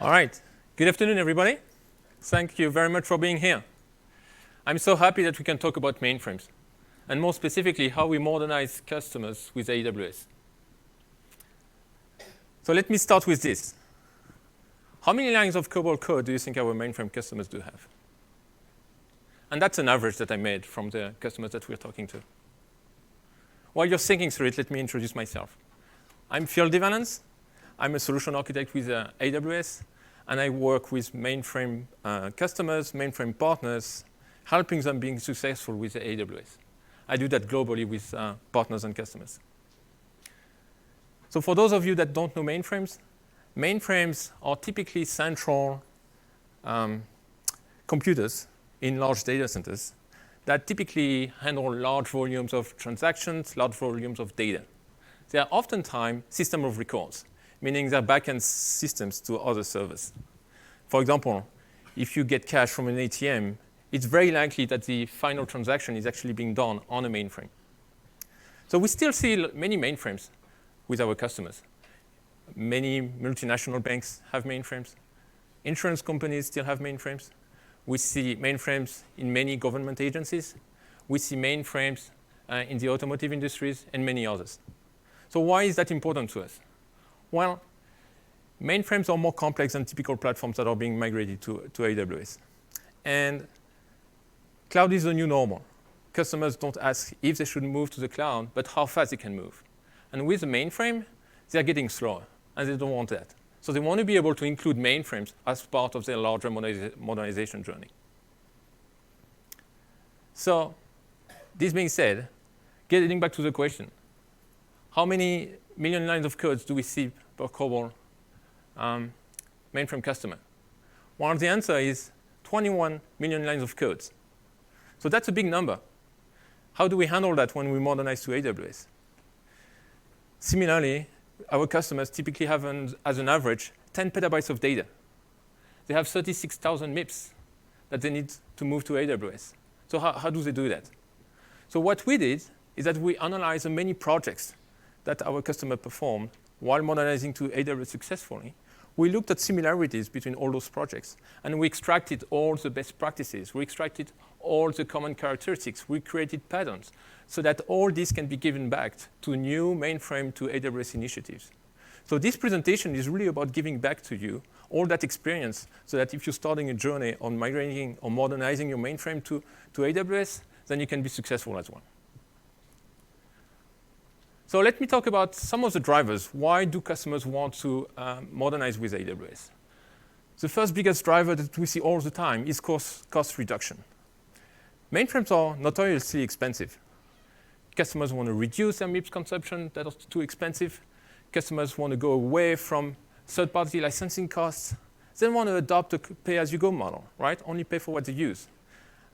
All right. Good afternoon, everybody. Thank you very much for being here. I'm so happy that we can talk about mainframes, and more specifically, how we modernize customers with AWS. So let me start with this. How many lines of COBOL code do you think our mainframe customers do have? And that's an average that I made from the customers that we're talking to. While you're thinking through it, let me introduce myself. I'm Phil Devalance. I'm a solution architect with AWS, and I work with mainframe customers, mainframe partners, helping them being successful with the AWS. I do that globally with partners and customers. So for those of you that don't know mainframes, mainframes are typically central computers in large data centers that typically handle large volumes of transactions, large volumes of data. They are oftentimes system of records, meaning they're backend systems to other servers. For example, if you get cash from an ATM, it's very likely that the final transaction is actually being done on a mainframe. So we still see many mainframes with our customers. Many multinational banks have mainframes. Insurance companies still have mainframes. We see mainframes in many government agencies. We see mainframes in the automotive industries and many others. So why is that important to us? Well, mainframes are more complex than typical platforms that are being migrated to AWS. And cloud is the new normal. Customers don't ask if they should move to the cloud, but how fast they can move. And with the mainframe, they're getting slower, and they don't want that. So they want to be able to include mainframes as part of their larger modernization journey. So this being said, getting back to the question, how many million lines of codes do we see per COBOL mainframe customer? Well, the answer is 21 million lines of codes. So that's a big number. How do we handle that when we modernize to AWS? Similarly, our customers typically have, as an average, 10 petabytes of data. They have 36,000 MIPS that they need to move to AWS. So how do they do that? So what we did is that we analyzed the many projects that our customer performed while modernizing to AWS successfully. We looked at similarities between all those projects, and we extracted all the best practices. We extracted all the common characteristics. We created patterns so that all this can be given back to new mainframe to AWS initiatives. So this presentation is really about giving back to you all that experience so that if you're starting a journey on migrating or modernizing your mainframe to AWS, then you can be successful as well. So let me talk about some of the drivers. Why do customers want to modernize with AWS? The first biggest driver that we see all the time is cost reduction. Mainframes are notoriously expensive. Customers want to reduce their MIPS consumption that is too expensive. Customers want to go away from third-party licensing costs. They want to adopt a pay-as-you-go model, right? Only pay for what they use.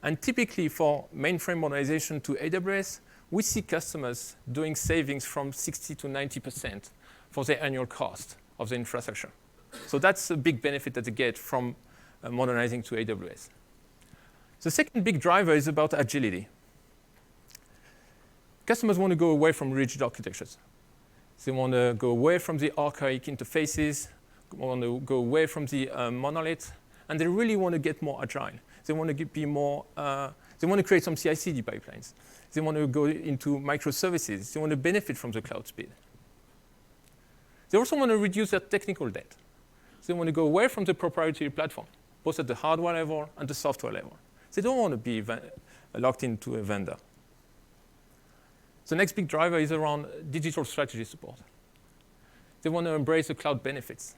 And typically for mainframe modernization to AWS, we see customers doing savings from 60 to 90% for their annual cost of the infrastructure. So that's a big benefit that they get from modernizing to AWS. The second big driver is about agility. Customers want to go away from rigid architectures. They want to go away from the archaic interfaces, want to go away from the monolith, and they really want to get more agile. They want to be more, they want to create some CI/CD pipelines. They want to go into microservices. They want to benefit from the cloud speed. They also want to reduce their technical debt. They want to go away from the proprietary platform, both at the hardware level and the software level. They don't want to be locked into a vendor. The next big driver is around digital strategy support. They want to embrace the cloud benefits.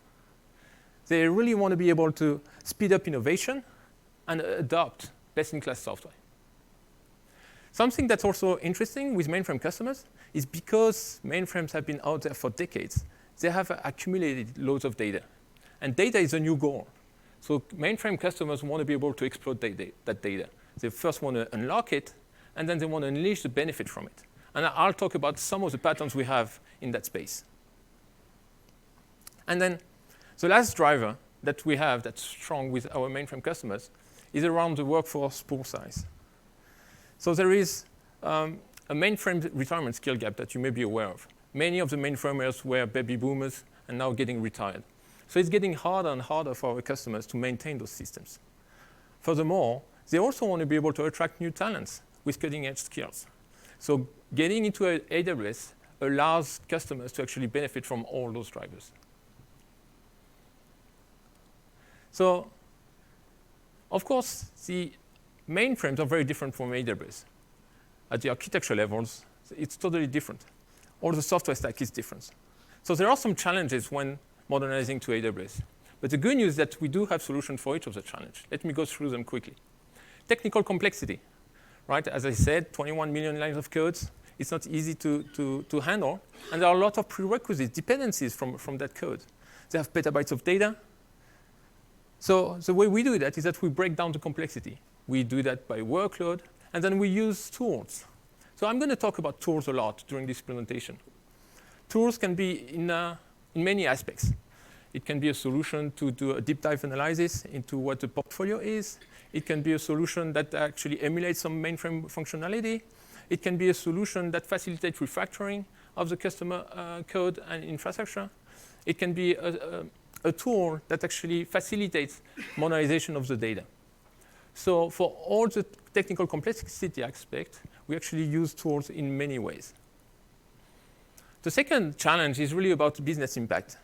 They really want to be able to speed up innovation and adopt best-in-class software. Something that's also interesting with mainframe customers is because mainframes have been out there for decades, they have accumulated loads of data. And data is a new goal. So mainframe customers want to be able to exploit that data. They first want to unlock it, and then they want to unleash the benefit from it. And I'll talk about some of the patterns we have in that space. And then the last driver that we have that's strong with our mainframe customers is around the workforce pool size. So there is a mainframe retirement skill gap that you may be aware of. Many of the mainframers were baby boomers and now getting retired. So it's getting harder and harder for our customers to maintain those systems. Furthermore, they also want to be able to attract new talents with cutting-edge skills. So getting into AWS allows customers to actually benefit from all those drivers. So, of course, the mainframes are very different from AWS. At the architecture levels, it's totally different. All the software stack is different. So there are some challenges when modernizing to AWS. But the good news is that we do have solutions for each of the challenges. Let me go through them quickly. Technical complexity, right? As I said, 21 million lines of codes. It's not easy to handle. And there are a lot of prerequisites, dependencies from that code. They have petabytes of data. So the way we do that is that we break down the complexity. We do that by workload, and then we use tools. So I'm going to talk about tools a lot during this presentation. Tools can be in many aspects. It can be a solution to do a deep dive analysis into what the portfolio is. It can be a solution that actually emulates some mainframe functionality. It can be a solution that facilitates refactoring of the customer code and infrastructure. It can be a tool that actually facilitates modernization of the data. So for all the technical complexity aspect, we actually use tools in many ways. The second challenge is really about business impact.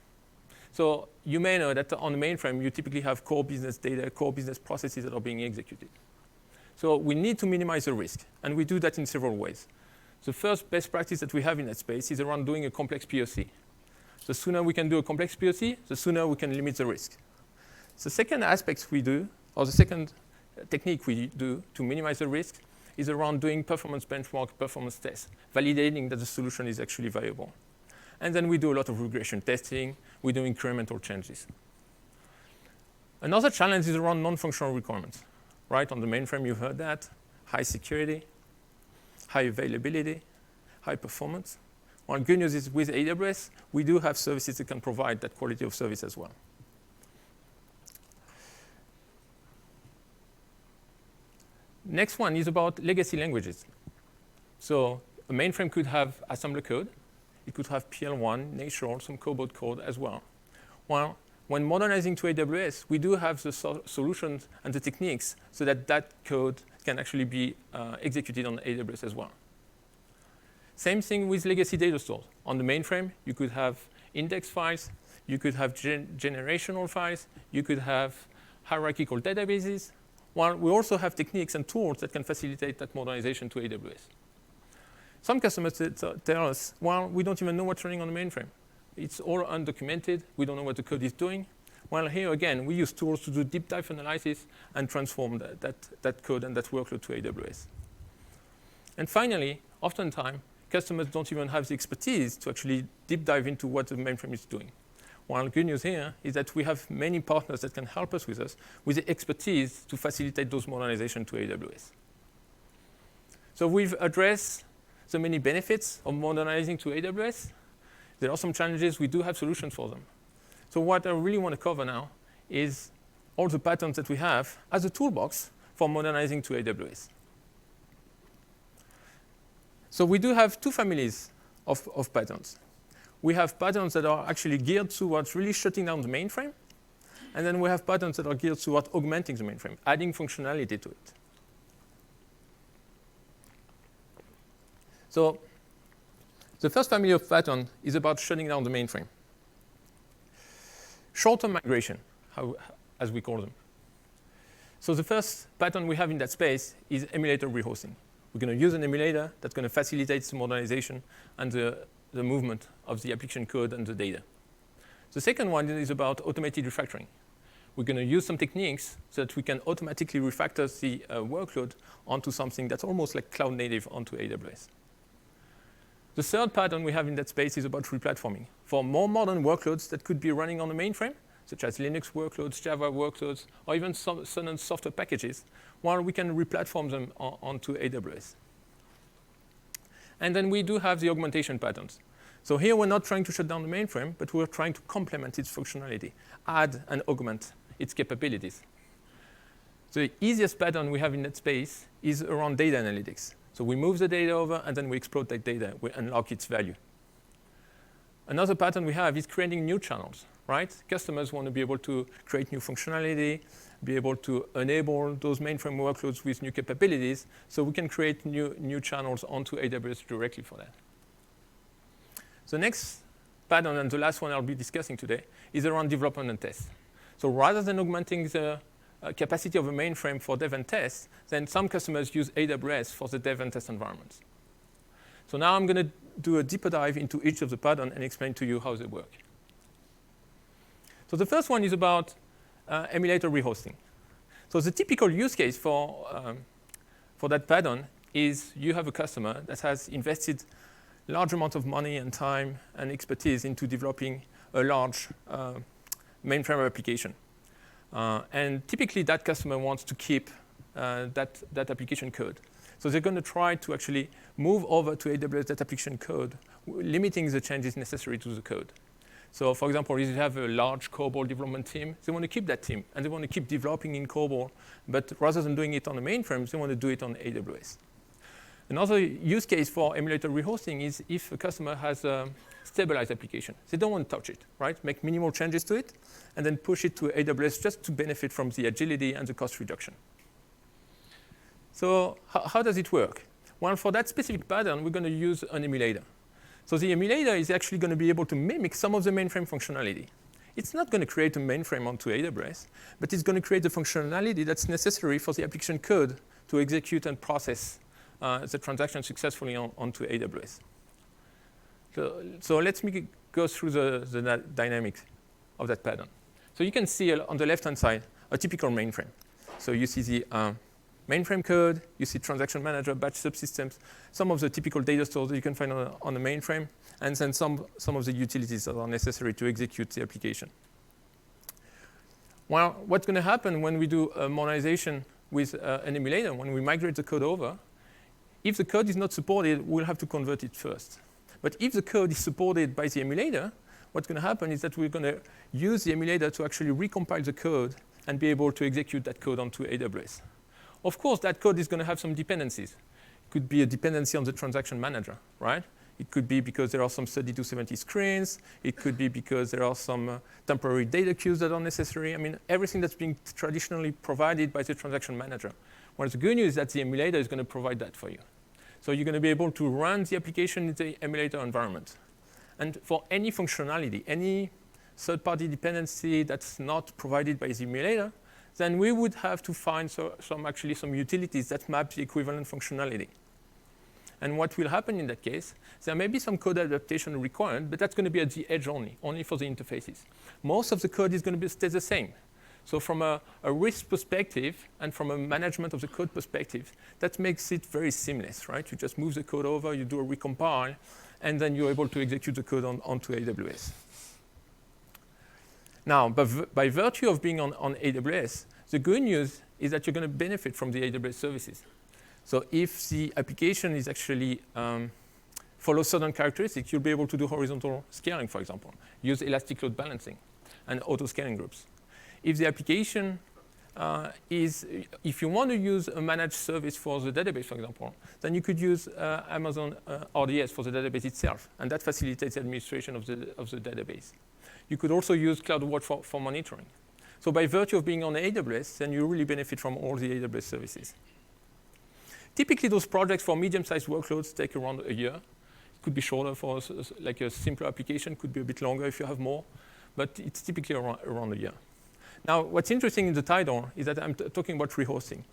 So you may know that on the mainframe, you typically have core business data, core business processes that are being executed. So we need to minimize the risk, and we do that in several ways. The first best practice that we have in that space is around doing a complex POC. The sooner we can do a complex POC, the sooner we can limit the risk. The second aspect we do, or the second technique we do to minimize the risk, is around doing performance benchmark, performance tests, validating that the solution is actually viable. And then we do a lot of regression testing. We do incremental changes. Another challenge is around non-functional requirements. Right, on the mainframe, you've heard that. High security, high availability, high performance. One good news is with AWS, we do have services that can provide that quality of service as well. Next one is about legacy languages. So a mainframe could have assembler code. It could have PL1, natural, some COBOL code as well. Well, when modernizing to AWS, we do have the solutions and the techniques so that that code can actually be executed on AWS as well. Same thing with legacy data stores. On the mainframe, you could have index files, you could have generational files, you could have hierarchical databases. While we also have techniques and tools that can facilitate that modernization to AWS. Some customers tell us, well, we don't even know what's running on the mainframe. It's all undocumented. We don't know what the code is doing. Well, here again, we use tools to do deep dive analysis and transform that code and that workload to AWS. And finally, oftentimes, customers don't even have the expertise to actually deep dive into what the mainframe is doing. Well, the good news here is that we have many partners that can help us with the expertise to facilitate those modernization to AWS. So we've addressed the many benefits of modernizing to AWS. There are some challenges. We do have solutions for them. So what I really want to cover now is all the patterns that we have as a toolbox for modernizing to AWS. So we do have two families of patterns. We have patterns that are actually geared towards really shutting down the mainframe. And then we have patterns that are geared towards augmenting the mainframe, adding functionality to it. So the first family of pattern is about shutting down the mainframe. Short-term migration, as we call them. So the first pattern we have in that space is emulator rehosting. We're going to use an emulator that's going to facilitate the modernization and the movement of the application code and the data. The second one is about automated refactoring. We're going to use some techniques so that we can automatically refactor the workload onto something that's almost like cloud native onto AWS. The third pattern we have in that space is about replatforming. For more modern workloads that could be running on the mainframe, such as Linux workloads, Java workloads, or even certain software packages, while we can replatform them onto AWS. And then we do have the augmentation patterns. So here we're not trying to shut down the mainframe, but we're trying to complement its functionality, add and augment its capabilities. The easiest pattern we have in that space is around data analytics. So we move the data over, and then we exploit that data. We unlock its value. Another pattern we have is creating new channels. right? Customers want to be able to create new functionality, be able to enable those mainframe workloads with new capabilities, so we can create new channels onto AWS directly for that. The next pattern, and the last one I'll be discussing today, is around development and test. So rather than augmenting the capacity of a mainframe for dev and test, then some customers use AWS for the dev and test environments. So now I'm going to do a deeper dive into each of the patterns and explain to you how they work. So the first one is about emulator rehosting. So the typical use case for that pattern is you have a customer that has invested large amount of money and time and expertise into developing a large mainframe application. And typically that customer wants to keep that application code. So they're going to try to actually move over to AWS that application code, limiting the changes necessary to the code. So for example, if you have a large COBOL development team, they want to keep that team, and they want to keep developing in COBOL, but rather than doing it on the mainframes, they want to do it on AWS. Another use case for emulator rehosting is if a customer has a stabilized application. They don't want to touch it, right? Make minimal changes to it, and then push it to AWS just to benefit from the agility and the cost reduction. So how does it work? Well, for that specific pattern, we're going to use an emulator. So the emulator is actually going to be able to mimic some of the mainframe functionality. It's not going to create a mainframe onto AWS, but it's going to create the functionality that's necessary for the application code to execute and process the transaction successfully onto AWS. So let me go through the dynamics of that pattern. So you can see on the left-hand side a typical mainframe. So you see the mainframe code, you see transaction manager, batch subsystems, some of the typical data stores that you can find on the mainframe, and then some of the utilities that are necessary to execute the application. Well, what's going to happen when we do a modernization with an emulator, when we migrate the code over, if the code is not supported, we'll have to convert it first. But if the code is supported by the emulator, what's going to happen is that we're going to use the emulator to actually recompile the code and be able to execute that code onto AWS. Of course, that code is going to have some dependencies. It could be a dependency on the transaction manager, right? It could be because there are some 3270 screens. It could be because there are some temporary data queues that are necessary. I mean, everything that's being traditionally provided by the transaction manager. Well, the good news is that the emulator is going to provide that for you. So you're going to be able to run the application in the emulator environment. And for any functionality, any third-party dependency that's not provided by the emulator, then we would have to find some utilities that map the equivalent functionality. And what will happen in that case, there may be some code adaptation required, but that's going to be at the edge only for the interfaces. Most of the code is going to stay the same. So from a risk perspective and from a management of the code perspective, that makes it very seamless, right? You just move the code over, you do a recompile, and then you're able to execute the code onto AWS. Now, by virtue of being on AWS, the good news is that you're going to benefit from the AWS services. So if the application is actually follows certain characteristics, you'll be able to do horizontal scaling, for example, use elastic load balancing and auto-scaling groups. If the application if you want to use a managed service for the database, for example, then you could use Amazon RDS for the database itself, and that facilitates the administration of the database. You could also use CloudWatch for monitoring. So by virtue of being on AWS, then you really benefit from all the AWS services. Typically, those projects for medium-sized workloads take around a year. It could be shorter for like a simpler application, could be a bit longer if you have more, but it's typically around a year. Now, what's interesting in the title is that I'm talking about rehosting.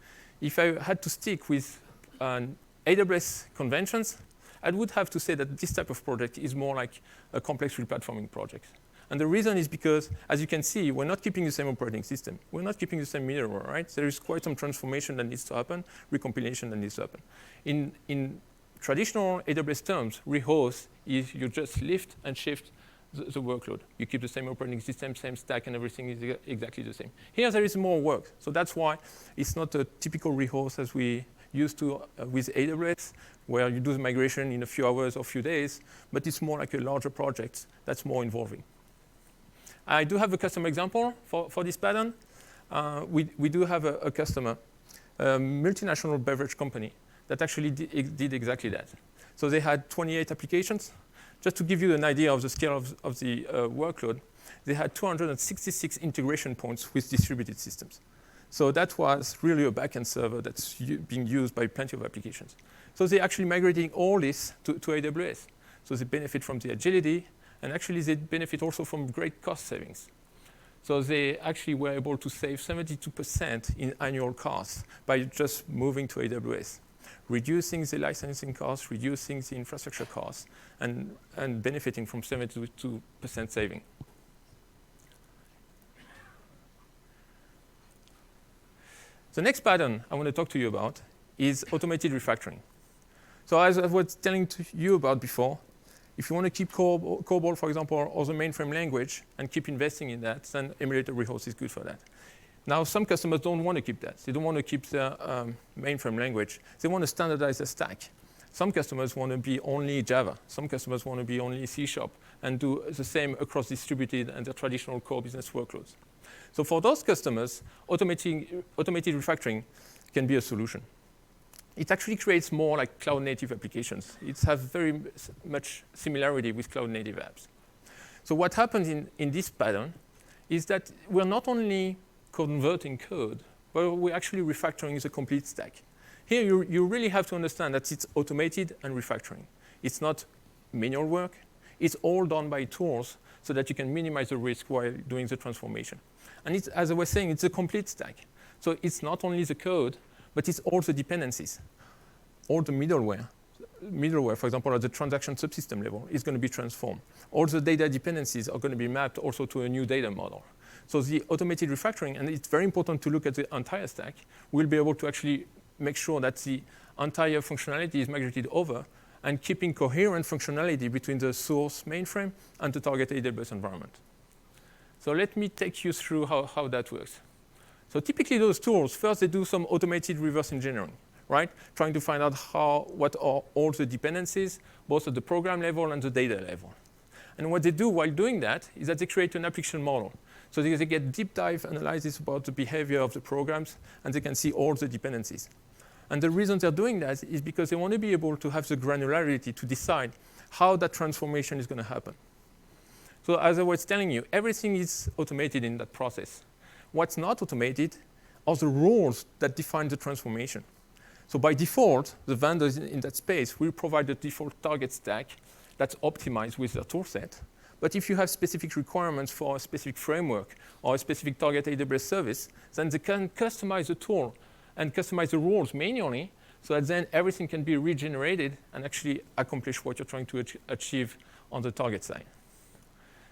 If I had to stick with AWS conventions, I would have to say that this type of project is more like a complex replatforming project. And the reason is because, as you can see, we're not keeping the same operating system. We're not keeping the same middleware, right? There is quite some transformation that needs to happen, recompilation that needs to happen. In traditional AWS terms, rehost is you just lift and shift the workload. You keep the same operating system, same stack, and everything is exactly the same. Here, there is more work. So that's why it's not a typical rehost as we used to with AWS, where you do the migration in a few hours or a few days, but it's more like a larger project that's more involving. I do have a customer example for this pattern. We do have a customer, a multinational beverage company, that actually did exactly that. So they had 28 applications. Just to give you an idea of the scale of the workload, they had 266 integration points with distributed systems. So that was really a backend server that's being used by plenty of applications. So they're actually migrating all this to AWS. So they benefit from the agility, and actually they benefit also from great cost savings. So they actually were able to save 72% in annual costs by just moving to AWS, reducing the licensing costs, reducing the infrastructure costs, and benefiting from 72% saving. The next pattern I want to talk to you about is automated refactoring. So as I was telling you about before, if you want to keep COBOL, for example, or the mainframe language and keep investing in that, then emulator rehost is good for that. Now, some customers don't want to keep that. They don't want to keep the mainframe language. They want to standardize the stack. Some customers want to be only Java. Some customers want to be only C# and do the same across distributed and the traditional core business workloads. So for those customers, automated refactoring can be a solution. It actually creates more like cloud-native applications. It has very much similarity with cloud-native apps. So what happens in this pattern is that we're not only converting code, but we're actually refactoring the complete stack. Here, you really have to understand that it's automated and refactoring. It's not manual work. It's all done by tools so that you can minimize the risk while doing the transformation. And it's, as I was saying, it's a complete stack. So it's not only the code, but it's all the dependencies, all the middleware. Middleware, for example, at the transaction subsystem level, is going to be transformed. All the data dependencies are going to be mapped also to a new data model. So the automated refactoring, and it's very important to look at the entire stack, will be able to actually make sure that the entire functionality is migrated over and keeping coherent functionality between the source mainframe and the target AWS environment. So let me take you through how that works. So typically those tools, first they do some automated reverse engineering, right? Trying to find out what are all the dependencies, both at the program level and the data level. And what they do while doing that is that they create an application model. So they get deep dive analysis about the behavior of the programs, and they can see all the dependencies. And the reason they're doing that is because they want to be able to have the granularity to decide how that transformation is going to happen. So as I was telling you, everything is automated in that process. What's not automated are the rules that define the transformation. So by default, the vendors in that space will provide the default target stack that's optimized with their toolset. But if you have specific requirements for a specific framework or a specific target AWS service, then they can customize the tool and customize the rules manually so that then everything can be regenerated and actually accomplish what you're trying to achieve on the target side.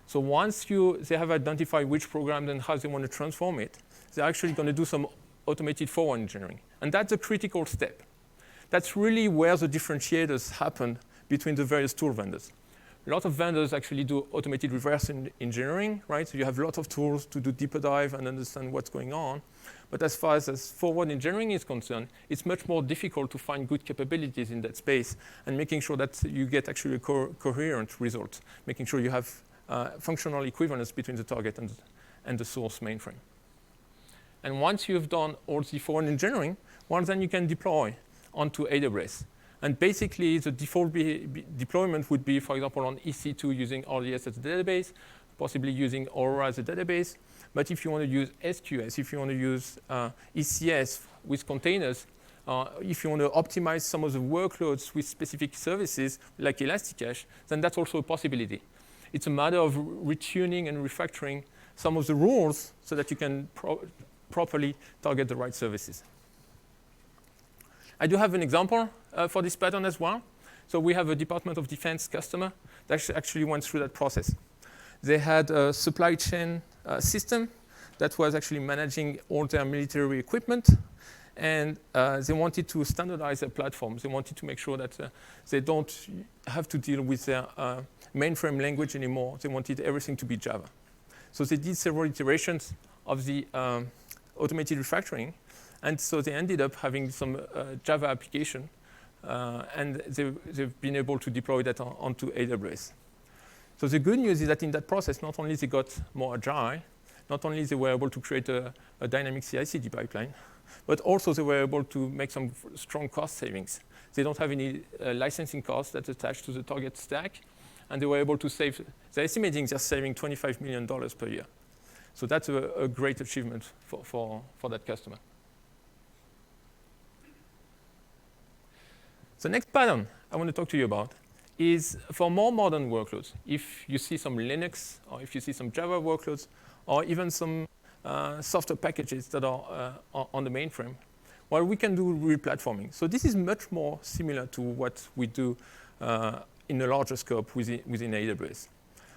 So once they have identified which program and how they want to transform it, they're actually going to do some automated forward engineering. And that's a critical step. That's really where the differentiators happen between the various tool vendors. A lot of vendors actually do automated reverse engineering, right? So you have a lot of tools to do deeper dive and understand what's going on. But as far as forward engineering is concerned, it's much more difficult to find good capabilities in that space and making sure that you get actually a coherent result, making sure you have functional equivalence between the target and the source mainframe. And once you've done all the forward engineering, well, then you can deploy onto AWS. And basically, the default deployment would be, for example, on EC2 using RDS as a database, possibly using Aurora as a database. But if you want to use SQS, if you want to use ECS with containers, if you want to optimize some of the workloads with specific services like Elasticache, then that's also a possibility. It's a matter of retuning and refactoring some of the rules so that you can properly target the right services. I do have an example for this pattern as well. So we have a Department of Defense customer that actually went through that process. They had a supply chain system that was actually managing all their military equipment, and they wanted to standardize their platforms. They wanted to make sure that they don't have to deal with their mainframe language anymore. They wanted everything to be Java. So they did several iterations of the automated refactoring, and so they ended up having some Java application, and they've been able to deploy that onto AWS. So the good news is that in that process, not only they got more agile, not only they were able to create a dynamic CI/CD pipeline, but also they were able to make some strong cost savings. They don't have any licensing costs that's attached to the target stack, and they were able to save, they're estimating they're saving $25 million per year. So that's a great achievement for that customer. The next pattern I want to talk to you about is for more modern workloads. If you see some Linux, or if you see some Java workloads, or even some software packages that are on the mainframe, well, we can do replatforming. So this is much more similar to what we do in a larger scope within AWS.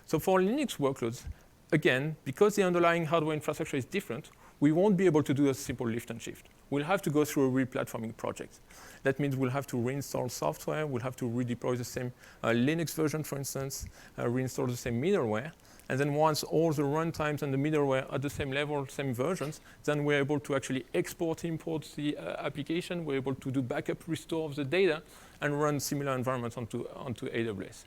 So for Linux workloads, again, because the underlying hardware infrastructure is different, we won't be able to do a simple lift and shift. We'll have to go through a replatforming project. That means we'll have to reinstall software, we'll have to redeploy the same Linux version, for instance, reinstall the same middleware, and then once all the runtimes and the middleware are at the same level, same versions, then we're able to actually export, import the application, we're able to do backup, restore of the data, and run similar environments onto AWS.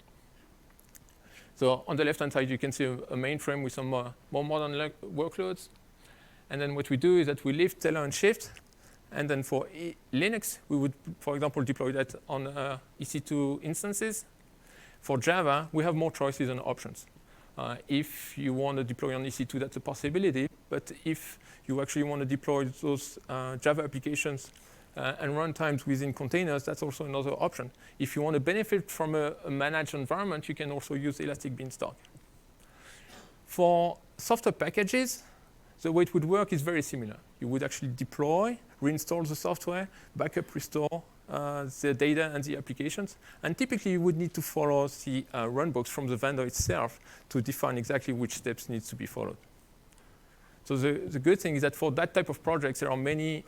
So on the left-hand side, you can see a mainframe with some more modern workloads. And then what we do is that we lift, tailor, and shift. And then for Linux, we would, for example, deploy that on EC2 instances. For Java, we have more choices and options. If you want to deploy on EC2, that's a possibility. But if you actually want to deploy those Java applications and runtimes within containers, that's also another option. If you want to benefit from a managed environment, you can also use Elastic Beanstalk. For software packages, the way it would work is very similar. You would actually deploy, reinstall the software, backup, restore the data and the applications. And typically, you would need to follow the runbooks from the vendor itself to define exactly which steps need to be followed. So the good thing is that for that type of projects, there are many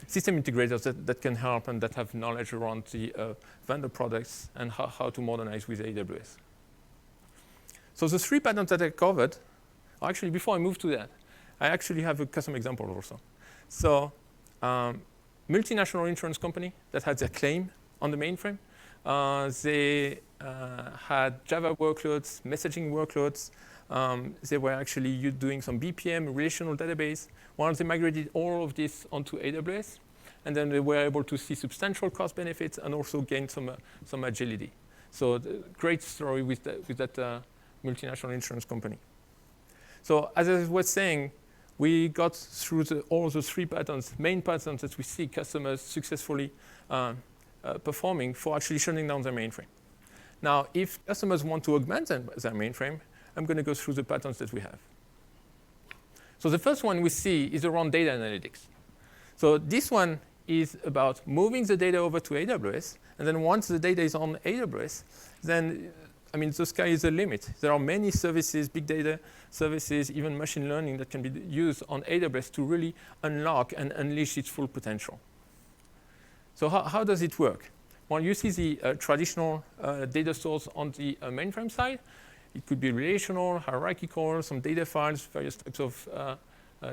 system integrators that can help and that have knowledge around the vendor products and how to modernize with AWS. So the three patterns that I covered, actually, before I move to that, I actually have a custom example also. So multinational insurance company that had their claim on the mainframe. They had Java workloads, messaging workloads. They were actually doing some BPM, relational database. Once they migrated all of this onto AWS, and then they were able to see substantial cost benefits and also gain some agility. So great story with that multinational insurance company. So as I was saying, we got through all the three patterns, main patterns that we see customers successfully performing for actually shutting down their mainframe. Now, if customers want to augment their mainframe, I'm going to go through the patterns that we have. So the first one we see is around data analytics. So this one is about moving the data over to AWS, and then once the data is on AWS, then the sky is the limit. There are many services, big data services, even machine learning that can be used on AWS to really unlock and unleash its full potential. So how does it work? Well, you see the traditional data stores on the mainframe side. It could be relational, hierarchical, some data files, various types of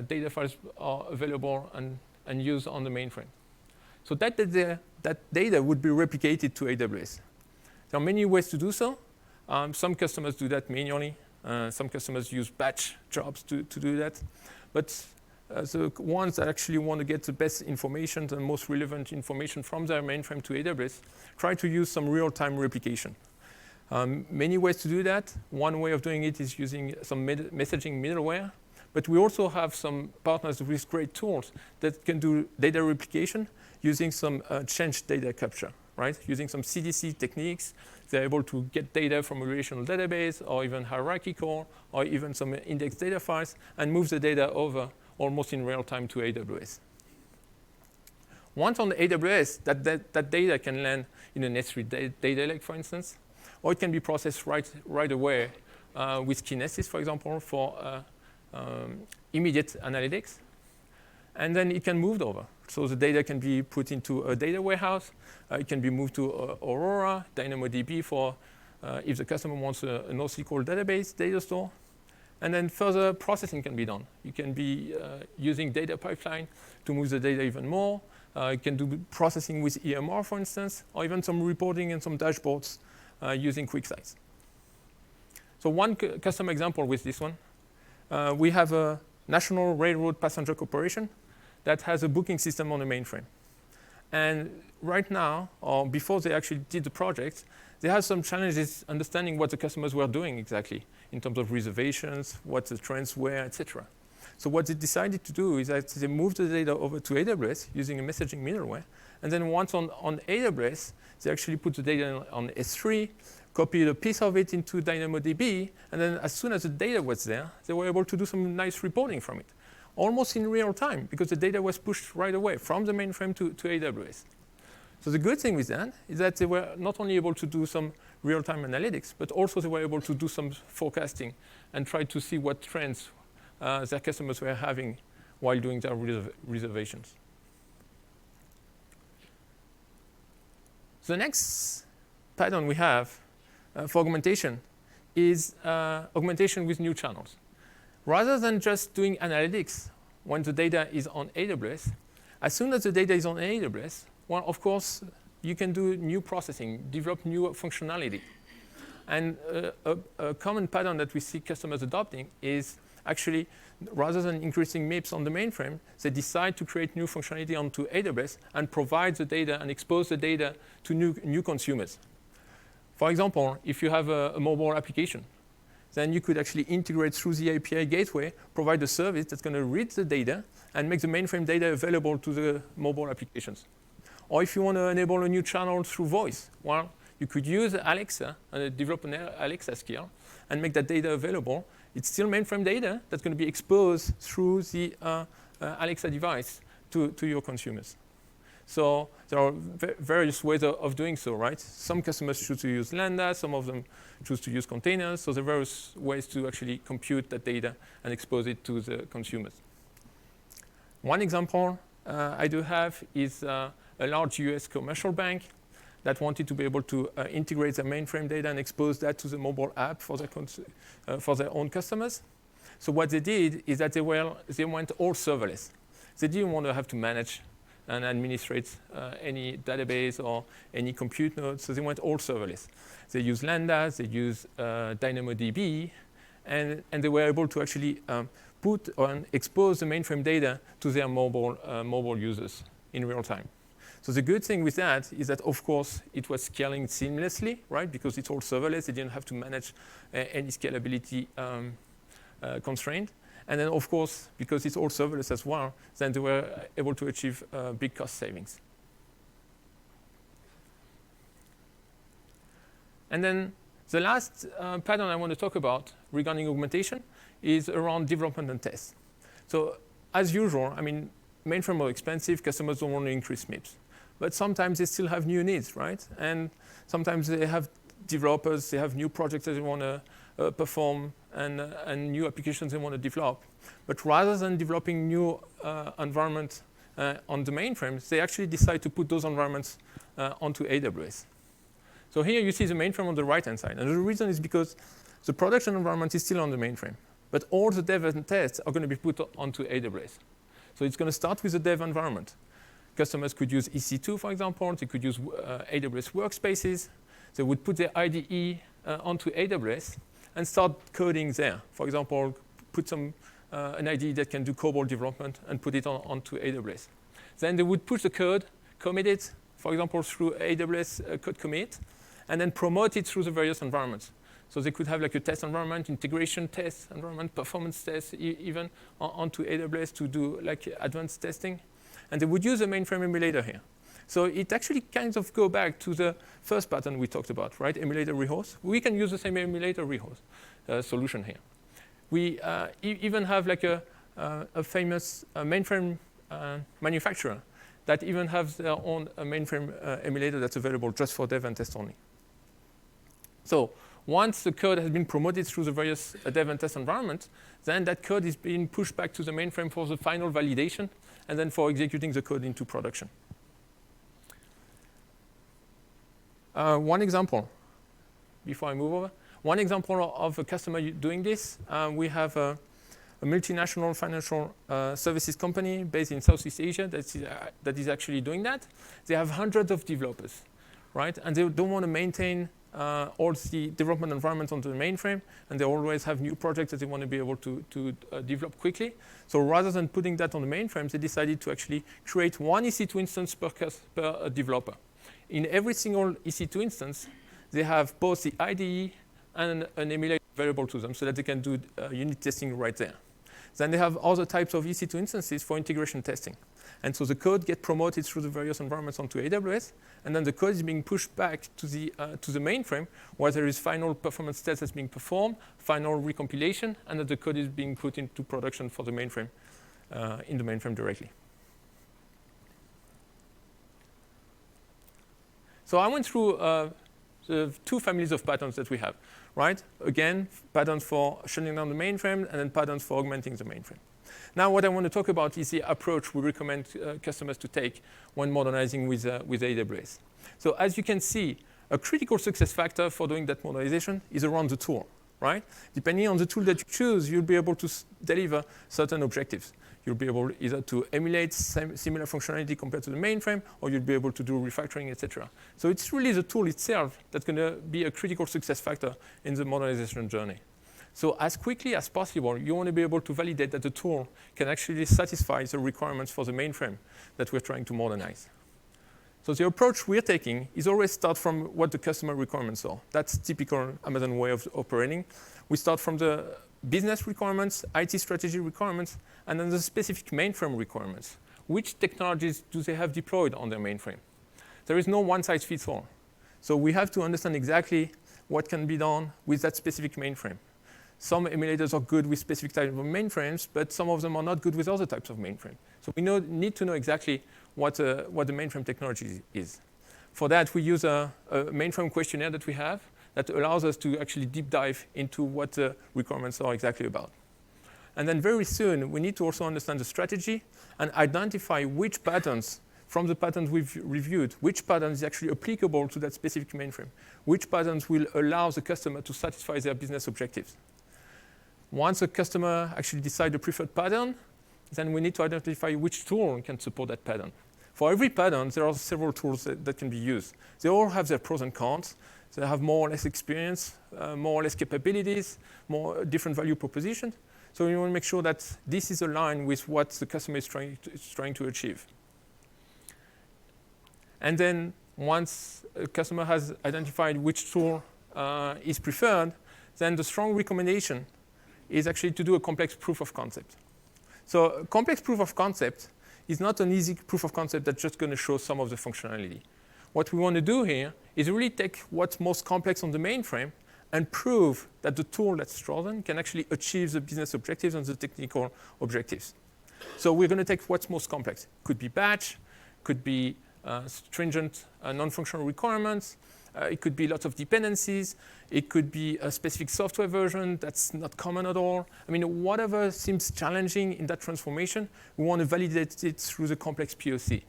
data files are available and used on the mainframe. So that data would be replicated to AWS. There are many ways to do so. Some customers do that manually. Some customers use batch jobs to do that. But the ones that actually want to get the best information, the most relevant information from their mainframe to AWS, try to use some real-time replication. Many ways to do that. One way of doing it is using some messaging middleware. But we also have some partners with great tools that can do data replication using some change data capture, right? Using some CDC techniques. They're able to get data from a relational database or even hierarchical or even some index data files and move the data over almost in real time to AWS. Once on the AWS, that data can land in an S3 data lake, for instance, or it can be processed right away with Kinesis, for example, for immediate analytics. And then it can move over. So the data can be put into a data warehouse. It can be moved to Aurora, DynamoDB for if the customer wants a NoSQL database data store. And then further processing can be done. You can be using data pipeline to move the data even more. You can do processing with EMR, for instance, or even some reporting and some dashboards using QuickSight. So one custom example with this one. We have a national railroad passenger corporation that has a booking system on the mainframe. And right now, or before they actually did the project, they had some challenges understanding what the customers were doing exactly in terms of reservations, what the trends were, etc. So what they decided to do is that they moved the data over to AWS using a messaging middleware. And then once on AWS, they actually put the data on S3, copied a piece of it into DynamoDB, and then as soon as the data was there, they were able to do some nice reporting from it, almost in real time, because the data was pushed right away from the mainframe to AWS. So the good thing with that is that they were not only able to do some real-time analytics, but also they were able to do some forecasting and try to see what trends their customers were having while doing their reservations. The next pattern we have for augmentation is augmentation with new channels. Rather than just doing analytics when the data is on AWS, as soon as the data is on AWS, well, of course, you can do new processing, develop new functionality. And a common pattern that we see customers adopting is actually, rather than increasing MIPS on the mainframe, they decide to create new functionality onto AWS and provide the data and expose the data to new consumers. For example, if you have a mobile application, then you could actually integrate through the API gateway, provide a service that's going to read the data and make the mainframe data available to the mobile applications. Or if you want to enable a new channel through voice, well, you could use Alexa and develop an Alexa skill and make that data available. It's still mainframe data that's going to be exposed through the Alexa device to your consumers. So there are various ways of doing so, right? Some customers choose to use Lambda, some of them choose to use containers. So there are various ways to actually compute that data and expose it to the consumers. One example I do have is a large US commercial bank that wanted to be able to integrate their mainframe data and expose that to the mobile app for their own customers. So what they did is that they went all serverless. They didn't want to have to manage and administrate any database or any compute nodes, so they went all serverless. They used Lambda, they used DynamoDB, and they were able to actually put and expose the mainframe data to their mobile users in real time. So the good thing with that is that, of course, it was scaling seamlessly, right? Because it's all serverless, they didn't have to manage any scalability constraint. And then, of course, because it's all serverless as well, then they were able to achieve big cost savings. And then the last pattern I want to talk about regarding augmentation is around development and test. So as usual, I mean, mainframes are expensive, customers don't want to increase MIPS. But sometimes they still have new needs, right? And sometimes they have developers, they have new projects that they want to perform and new applications they want to develop. But rather than developing new environments on the mainframes, they actually decide to put those environments onto AWS. So here you see the mainframe on the right-hand side. And the reason is because the production environment is still on the mainframe. But all the dev and tests are going to be put onto AWS. So it's going to start with the dev environment. Customers could use EC2, for example. They could use AWS workspaces. They would put their IDE onto AWS and start coding there. For example, put an IDE that can do COBOL development and put it onto AWS. Then they would push the code, commit it, for example, through AWS code commit, and then promote it through the various environments. So they could have like a test environment, integration test environment, performance test, even onto AWS to do like advanced testing. And they would use a mainframe emulator here. So it actually kind of go back to the first pattern we talked about, right? Emulator rehost. We can use the same emulator rehost solution here. We even have like a famous mainframe manufacturer that even has their own mainframe emulator that's available just for dev and test only. So once the code has been promoted through the various dev and test environments, then that code is being pushed back to the mainframe for the final validation and then for executing the code into production. One example, before I move over, one example of a customer doing this, we have a multinational financial services company based in Southeast Asia that is actually doing that. They have hundreds of developers, right? And they don't want to maintain all the development environments on the mainframe, and they always have new projects that they want to be able to develop quickly. So rather than putting that on the mainframes, they decided to actually create one EC2 instance per developer. In every single EC2 instance, they have both the IDE and an emulator available to them so that they can do unit testing right there. Then they have other types of EC2 instances for integration testing. And so the code gets promoted through the various environments onto AWS, and then the code is being pushed back to the mainframe, where there is final performance tests that's being performed, final recompilation, and then the code is being put into production for the mainframe, in the mainframe directly. So I went through the two families of patterns that we have, right? Again, patterns for shutting down the mainframe, and then patterns for augmenting the mainframe. Now what I want to talk about is the approach we recommend customers to take when modernizing with AWS. So as you can see, a critical success factor for doing that modernization is around the tool, right? Depending on the tool that you choose, you'll be able to deliver certain objectives. You'll be able either to emulate similar functionality compared to the mainframe, or you'll be able to do refactoring, etc. So it's really the tool itself that's going to be a critical success factor in the modernization journey. So as quickly as possible, you want to be able to validate that the tool can actually satisfy the requirements for the mainframe that we're trying to modernize. So the approach we're taking is always start from what the customer requirements are. That's typical Amazon way of operating. We start from the business requirements, IT strategy requirements, and then the specific mainframe requirements. Which technologies do they have deployed on their mainframe? There is no one-size-fits-all. So we have to understand exactly what can be done with that specific mainframe. Some emulators are good with specific types of mainframes, but some of them are not good with other types of mainframe. So we need to know exactly what the mainframe technology is. For that, we use a mainframe questionnaire that we have that allows us to actually deep dive into what the requirements are exactly about. And then very soon, we need to also understand the strategy and identify which patterns from the patterns we've reviewed, which pattern is actually applicable to that specific mainframe, which patterns will allow the customer to satisfy their business objectives. Once a customer actually decides the preferred pattern, then we need to identify which tool can support that pattern. For every pattern, there are several tools that can be used. They all have their pros and cons. They have more or less experience, more or less capabilities, more different value propositions. So we want to make sure that this is aligned with what the customer is trying to achieve. And then once a customer has identified which tool is preferred, then the strong recommendation is actually to do a complex proof of concept. So a complex proof of concept is not an easy proof of concept that's just going to show some of the functionality. What we want to do here is really take what's most complex on the mainframe and prove that the tool that's chosen can actually achieve the business objectives and the technical objectives. So we're going to take what's most complex. Could be batch, could be stringent non-functional requirements, it could be lots of dependencies, it could be a specific software version that's not common at all. I mean, whatever seems challenging in that transformation, we want to validate it through the complex POC.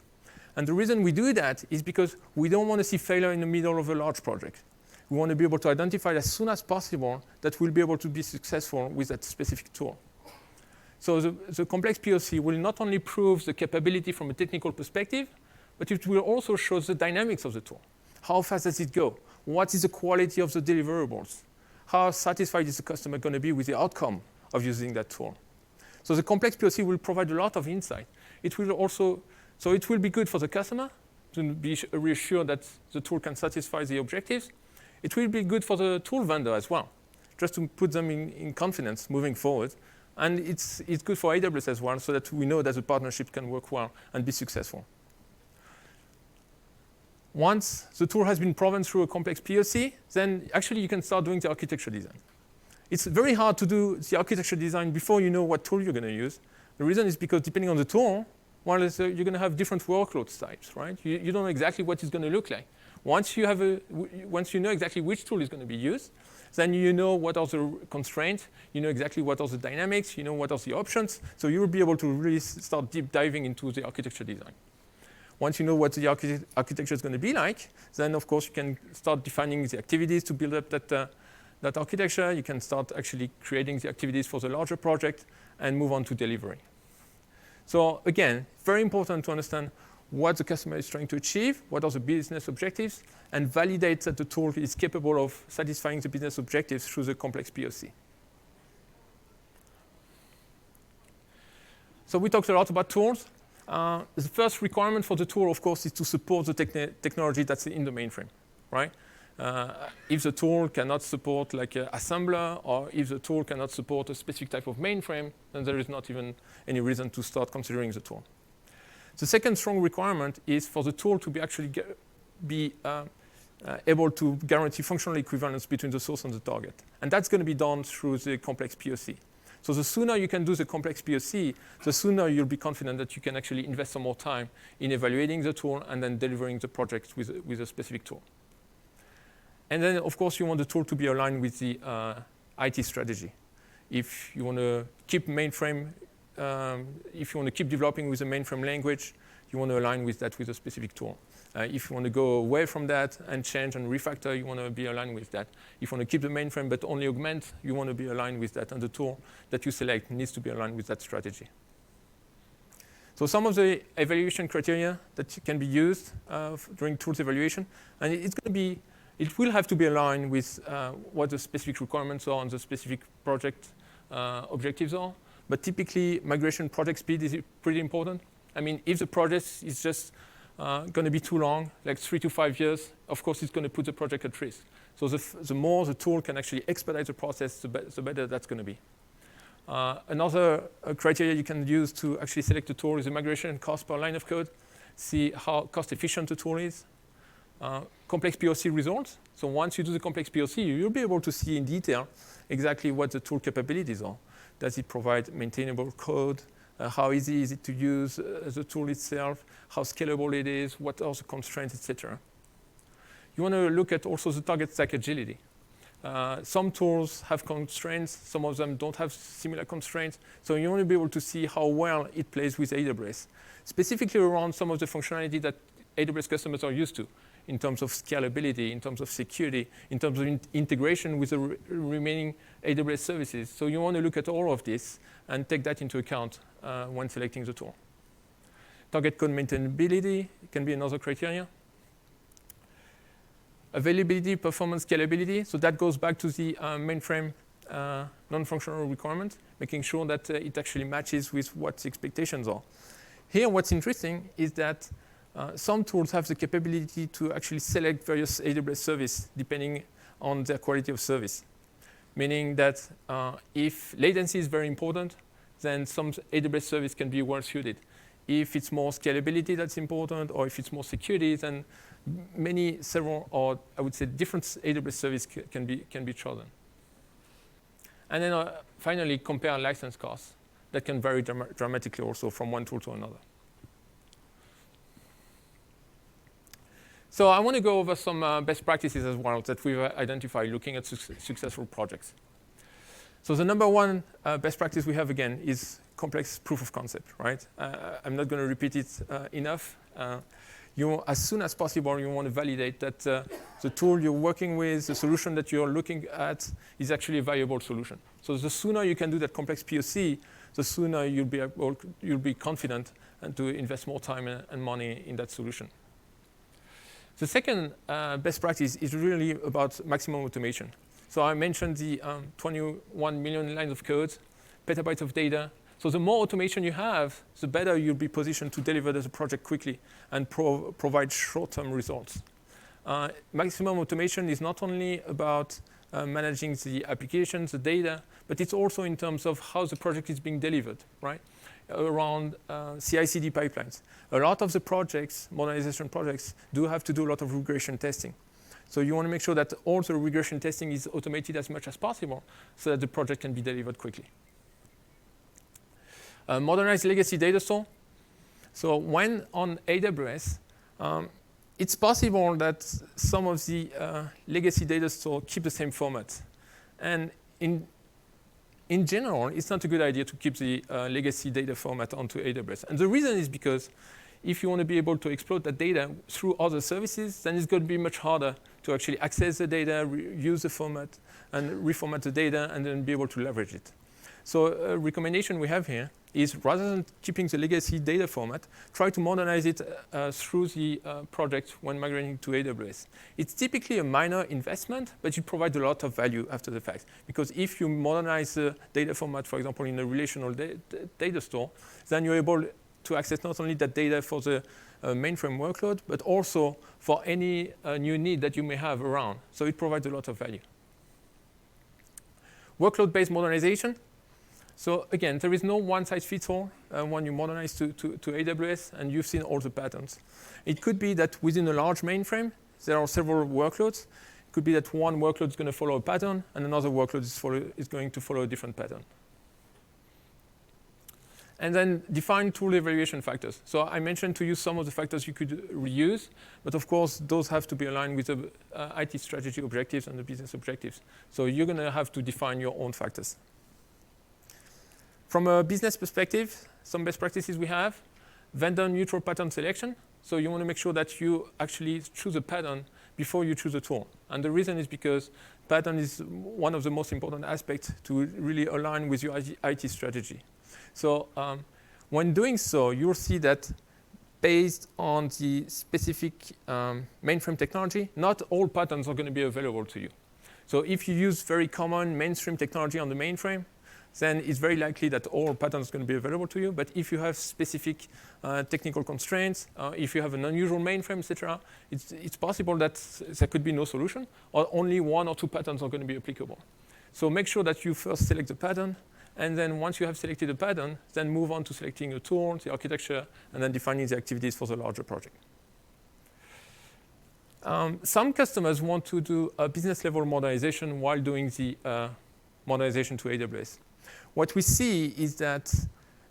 And the reason we do that is because we don't want to see failure in the middle of a large project. We want to be able to identify as soon as possible that we'll be able to be successful with that specific tool. So the complex POC will not only prove the capability from a technical perspective, but it will also show the dynamics of the tool. How fast does it go? What is the quality of the deliverables? How satisfied is the customer going to be with the outcome of using that tool? So the complex POC will provide a lot of insight. It will also, so it will be good for the customer to be reassured that the tool can satisfy the objectives. It will be good for the tool vendor as well, just to put them in confidence moving forward. And it's good for AWS as well, so that we know that the partnership can work well and be successful. Once the tool has been proven through a complex POC, then actually you can start doing the architecture design. It's very hard to do the architecture design before you know what tool you're going to use. The reason is because depending on the tool, you're going to have different workload types, right? You don't know exactly what it's going to look like. Once you know exactly which tool is going to be used, then you know what are the constraints, you know exactly what are the dynamics, you know what are the options, so you will be able to really start deep diving into the architecture design. Once you know what the architecture is going to be like, then of course you can start defining the activities to build up that architecture. You can start actually creating the activities for the larger project and move on to delivery. So again, very important to understand what the customer is trying to achieve, what are the business objectives, and validate that the tool is capable of satisfying the business objectives through the complex POC. So we talked a lot about tools. The first requirement for the tool, of course, is to support the technology that's in the mainframe, right? If the tool cannot support like an assembler, or if the tool cannot support a specific type of mainframe, then there is not even any reason to start considering the tool. The second strong requirement is for the tool to be able to guarantee functional equivalence between the source and the target. And that's going to be done through the complex POC. So the sooner you can do the complex POC, the sooner you'll be confident that you can actually invest some more time in evaluating the tool and then delivering the project with a specific tool. And then, of course, you want the tool to be aligned with the IT strategy. If you want to keep mainframe, if you want to keep developing with a mainframe language, you want to align with that with a specific tool. If you want to go away from that and change and refactor, you want to be aligned with that. If you want to keep the mainframe but only augment, you want to be aligned with that. And the tool that you select needs to be aligned with that strategy. So some of the evaluation criteria that can be used during tools evaluation, and it will have to be aligned with what the specific requirements are and the specific project objectives are. But typically, migration project speed is pretty important. I mean, if the project is just going to be too long, like 3 to 5 years, of course, it's going to put the project at risk. So the more the tool can actually expedite the process, the better that's going to be. Another criteria you can use to actually select the tool is the migration cost per line of code. See how cost efficient the tool is. Complex POC results. So once you do the complex POC, you'll be able to see in detail exactly what the tool capabilities are. Does it provide maintainable code? How easy is it to use the tool itself? How scalable it is? What are the constraints, etc. You want to look at also the target stack agility. Some tools have constraints. Some of them don't have similar constraints. So you want to be able to see how well it plays with AWS, specifically around some of the functionality that AWS customers are used to in terms of scalability, in terms of security, in terms of integration with the remaining AWS services. So you want to look at all of this and take that into account when selecting the tool. Target code maintainability can be another criteria. Availability, performance, scalability. So that goes back to the mainframe non-functional requirement, making sure that it actually matches with what the expectations are. Here, what's interesting is that some tools have the capability to actually select various AWS services depending on their quality of service. Meaning that if latency is very important, then some AWS service can be well suited. If it's more scalability that's important, or if it's more security, then several, or I would say different AWS service can be chosen. And then finally, compare license costs. That can vary dramatically also from one tool to another. So I want to go over some best practices as well that we've identified looking at successful projects. So the number one best practice we have, again, is complex proof of concept, right? I'm not going to repeat it enough. As soon as possible, you want to validate that the tool you're working with, the solution that you're looking at, is actually a viable solution. So the sooner you can do that complex POC, the sooner you'll be confident and to invest more time and money in that solution. The second best practice is really about maximum automation. So I mentioned the 21 million lines of code, petabytes of data. So the more automation you have, the better you'll be positioned to deliver the project quickly and provide short-term results. Maximum automation is not only about managing the applications, the data, but it's also in terms of how the project is being delivered, right? Around CI/CD pipelines. A lot of the projects, modernization projects, do have to do a lot of regression testing. So you want to make sure that all the regression testing is automated as much as possible so that the project can be delivered quickly. Modernize legacy data store. So when on AWS, it's possible that some of the legacy data store keep the same format. And in general, it's not a good idea to keep the legacy data format onto AWS. And the reason is because if you want to be able to exploit that data through other services, then it's going to be much harder to actually access the data, use the format, and reformat the data, and then be able to leverage it. So a recommendation we have here is rather than keeping the legacy data format, try to modernize it through the project when migrating to AWS. It's typically a minor investment, but it provides a lot of value after the fact. Because if you modernize the data format, for example, in a relational data store, then you're able to access not only that data for the mainframe workload, but also for any new need that you may have around. So it provides a lot of value. Workload-based modernization. So again, there is no one-size-fits-all when you modernize to AWS, and you've seen all the patterns. It could be that within a large mainframe, there are several workloads. It could be that one workload is going to follow a pattern, and another workload is going to follow a different pattern. And then define tool evaluation factors. So I mentioned to you some of the factors you could reuse, but of course, those have to be aligned with the IT strategy objectives and the business objectives. So you're going to have to define your own factors. From a business perspective, some best practices we have: vendor neutral pattern selection. So you want to make sure that you actually choose a pattern before you choose a tool. And the reason is because pattern is one of the most important aspects to really align with your IT strategy. So when doing so, you'll see that based on the specific mainframe technology, not all patterns are going to be available to you. So if you use very common mainstream technology on the mainframe, then it's very likely that all patterns are going to be available to you. But if you have specific technical constraints, if you have an unusual mainframe, etc., it's possible that there could be no solution, or only one or two patterns are going to be applicable. So make sure that you first select the pattern, and then once you have selected a pattern, then move on to selecting a tool, the architecture, and then defining the activities for the larger project. Some customers want to do a business level modernization while doing the modernization to AWS. What we see is that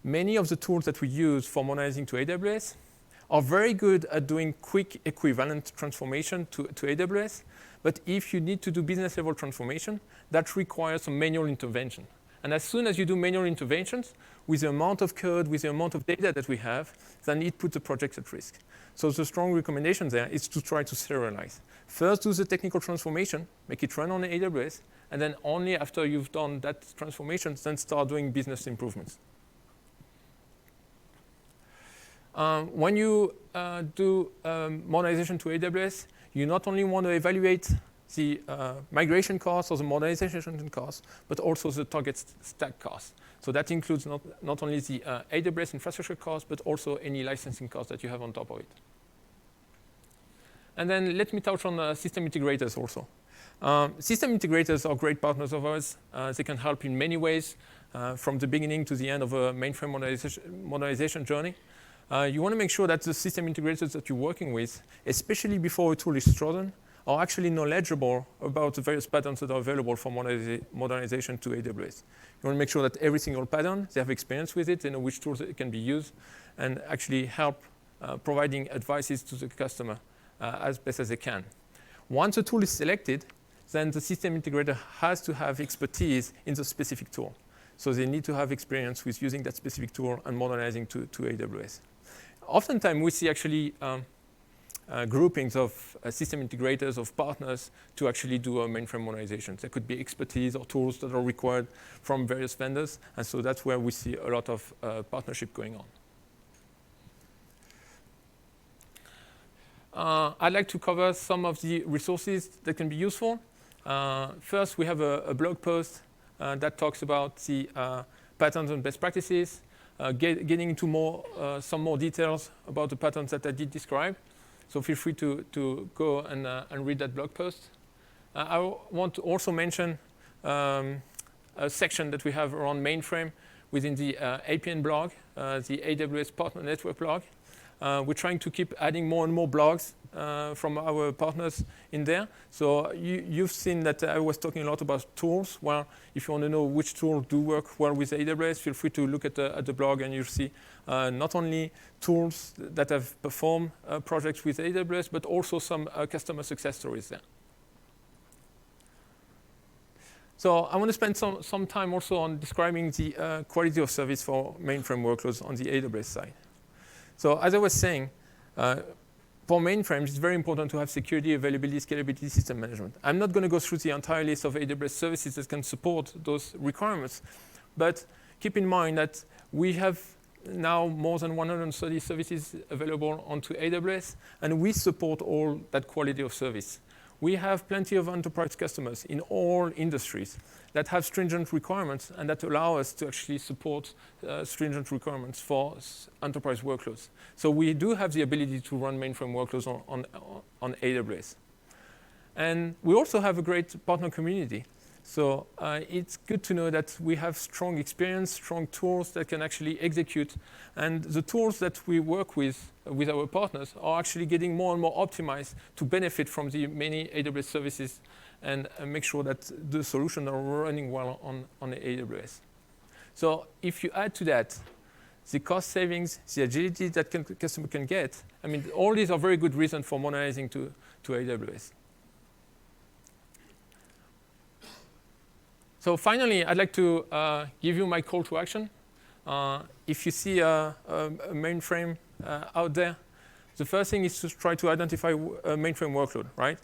many of the tools that we use for modernizing to AWS are very good at doing quick equivalent transformation to AWS. But if you need to do business level transformation, that requires some manual intervention. And as soon as you do manual interventions, with the amount of code, with the amount of data that we have, then it puts the project at risk. So the strong recommendation there is to try to serialize. First, do the technical transformation, make it run on AWS, and then only after you've done that transformation, then start doing business improvements. When you do modernization to AWS, you not only want to evaluate the migration costs or the modernization costs, but also the target stack costs. So that includes not only the AWS infrastructure costs, but also any licensing costs that you have on top of it. And then let me touch on system integrators also. System integrators are great partners of ours. They can help in many ways, from the beginning to the end of a mainframe modernization journey. You want to make sure that the system integrators that you're working with, especially before a tool is chosen, are actually knowledgeable about the various patterns that are available for modernization to AWS. You want to make sure that every single pattern, they have experience with it, they know which tools it can be used, and actually help providing advices to the customer as best as they can. Once a tool is selected, then the system integrator has to have expertise in the specific tool. So they need to have experience with using that specific tool and modernizing to AWS. Oftentimes, we see actually groupings of system integrators, of partners, to actually do a mainframe modernization. There could be expertise or tools that are required from various vendors, and so that's where we see a lot of partnership going on. I'd like to cover some of the resources that can be useful. First, we have a blog post that talks about the patterns and best practices, getting into some more details about the patterns that I did describe. So feel free to go and read that blog post. I want to also mention a section that we have around mainframe within the APN blog, the AWS Partner Network blog. We're trying to keep adding more and more blogs from our partners in there. So you've seen that I was talking a lot about tools. Well, if you want to know which tools do work well with AWS, feel free to look at the blog, and you'll see not only tools that have performed projects with AWS, but also some customer success stories there. So I want to spend some time also on describing the quality of service for mainframe workloads on the AWS side. So as I was saying, for mainframes, it's very important to have security, availability, scalability, system management. I'm not going to go through the entire list of AWS services that can support those requirements, but keep in mind that we have now more than 130 services available onto AWS, and we support all that quality of service. We have plenty of enterprise customers in all industries that have stringent requirements and that allow us to actually support stringent requirements for enterprise workloads. So we do have the ability to run mainframe workloads on AWS. And we also have a great partner community. So it's good to know that we have strong experience, strong tools that can actually execute. And the tools that we work with our partners are actually getting more and more optimized to benefit from the many AWS services and make sure that the solutions are running well on the AWS. So if you add to that the cost savings, the agility that customer can get, I mean, all these are very good reasons for modernizing to AWS. So finally, I'd like to give you my call to action. If you see a mainframe out there, the first thing is to try to identify a mainframe workload, right?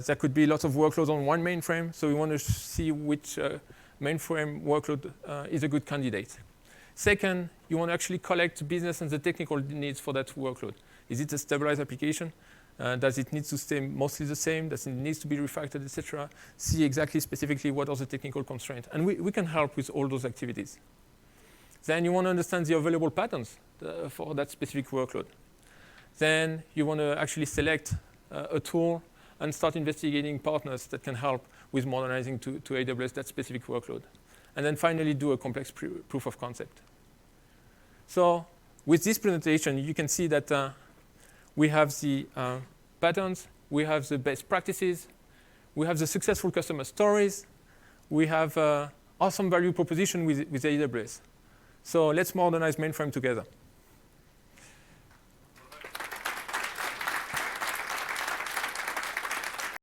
There could be lots of workloads on one mainframe, so we want to see which mainframe workload is a good candidate. Second, you want to actually collect the business and the technical needs for that workload. Is it a stabilized application? Does it need to stay mostly the same? Does it need to be refactored, etc.? See exactly specifically what are the technical constraints. And we can help with all those activities. Then you want to understand the available patterns for that specific workload. Then you want to actually select a tool and start investigating partners that can help with modernizing to AWS that specific workload. And then finally do a complex proof of concept. So with this presentation, you can see that we have the patterns, we have the best practices, we have the successful customer stories, we have awesome value proposition with AWS. So let's modernize mainframe together.